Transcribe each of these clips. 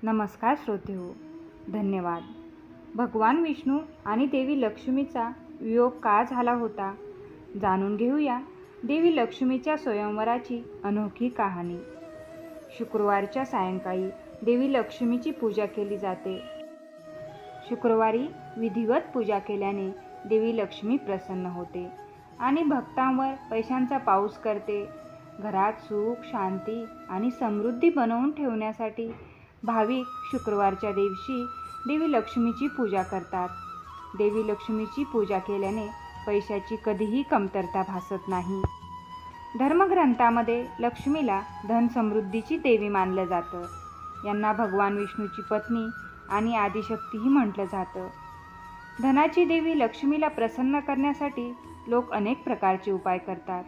नमस्कार श्रोतेहो, धन्यवाद. भगवान विष्णू आणि देवी लक्ष्मीचा वियोग का झाला होता, जाणून घेऊया देवी लक्ष्मीच्या स्वयंवराची अनोखी कहाणी. शुक्रवारच्या सायंकाळी देवी लक्ष्मीची पूजा केली जाते. शुक्रवारी विधिवत पूजा केल्याने देवी लक्ष्मी प्रसन्न होते आणि भक्तांवर पैशांचा पाऊस करते. घरात सुख, शांती आणि समृद्धी बनवून ठेवण्यासाठी भाविक शुक्रवारच्या दिवशी देवी लक्ष्मीची पूजा करतात. देवी लक्ष्मीची पूजा केल्याने पैशाची कधीही कमतरता भासत नाही. धर्मग्रंथामध्ये लक्ष्मीला धन समृद्धीची देवी मानलं जातं. यांना भगवान विष्णूची पत्नी आणि आदिशक्तीही म्हटलं जातं. धनाची देवी लक्ष्मीला प्रसन्न करण्यासाठी लोक अनेक प्रकारचे उपाय करतात.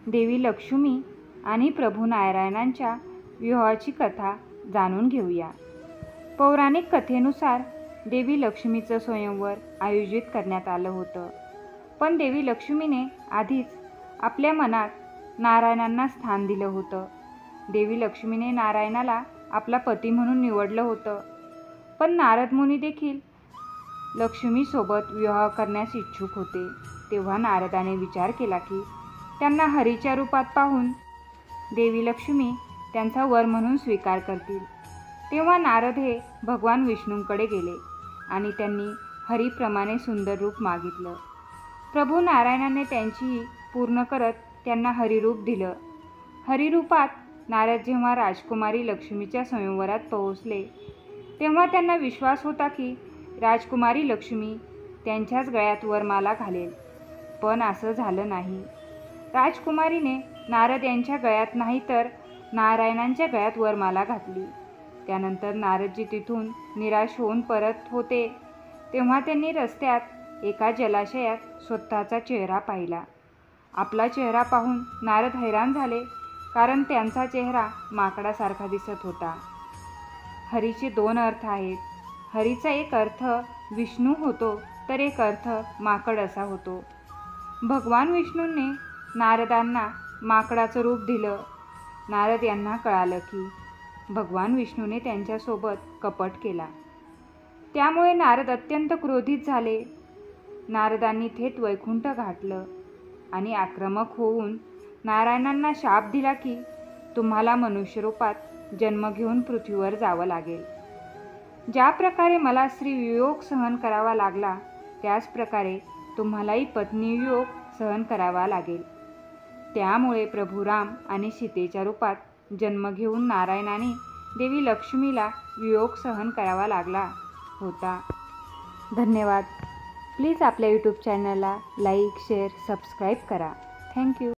देवी लक्ष्मी आणि प्रभू नारायणांच्या विवाहाची कथा जाणून घेऊया. पौराणिक कथेनुसार देवी लक्ष्मीचं स्वयंवर आयोजित करण्यात आलं होतं. पण देवी लक्ष्मीने आधीच आपल्या मनात नारायणांना स्थान दिलं होतं. देवी लक्ष्मीने नारायणाला आपला पती म्हणून निवडलं होतं. पण नारद मुनी देखील लक्ष्मीसोबत विवाह करण्यास इच्छुक होते. तेव्हा नारदाने विचार केला की त्यांना हरीच्या रूपात पाहून देवी लक्ष्मी त्यांचा वर म्हणून स्वीकार करतील. तेव्हा नारद हे भगवान विष्णूंकडे गेले आणि त्यांनी हरीप्रमाणे सुंदर रूप मागितलं. प्रभू नारायणाने त्यांचीही पूर्ण करत त्यांना हरिरूप दिलं. हरिरूपात नारद जेव्हा राजकुमारी लक्ष्मीच्या स्वयंवरात पोहोचले तेव्हा त्यांना विश्वास होता की राजकुमारी लक्ष्मी त्यांच्याच गळ्यात वरमाला घालेल. पण असं झालं नाही. राजकुमारीने नारद यांच्या गळ्यात नाही तर नारायणांच्या गळ्यात वरमाला घातली. त्यानंतर नारदजी तिथून निराश होऊन परत होते तेव्हा त्यांनी रस्त्यात एका जलाशयात स्वतःचा चेहरा पाहिला. आपला चेहरा पाहून नारद हैराण झाले, कारण त्यांचा चेहरा माकडासारखा दिसत होता. हरीचे दोन अर्थ आहेत. हरीचा एक अर्थ विष्णू होतो तर एक अर्थ माकड असा होतो. भगवान विष्णूंनी नारदांना माकडाचं रूप दिलं. नारद यांना कळालं की भगवान विष्णूने त्यांच्यासोबत कपट केला. त्यामुळे नारद अत्यंत क्रोधित झाले. नारदांनी थेट वैकुंठ गाठलं आणि आक्रमक होऊन नारायणांना शाप दिला की तुम्हाला मनुष्यरूपात जन्म घेऊन पृथ्वीवर जावं लागेल. ज्या प्रकारे मला स्त्रीवियोग सहन करावा लागला त्याच प्रकारे तुम्हालाही पत्नीवियोग सहन करावा लागेल. त्यामुळे प्रभू राम आणि सीतेच्या रूपात जन्म घेऊन नारायणाने देवी लक्ष्मीला वियोग सहन करावा लागला होता. धन्यवाद. प्लीज आपल्या यूट्यूब चॅनलला लाईक, शेअर, सबस्क्राईब करा. थँक्यू.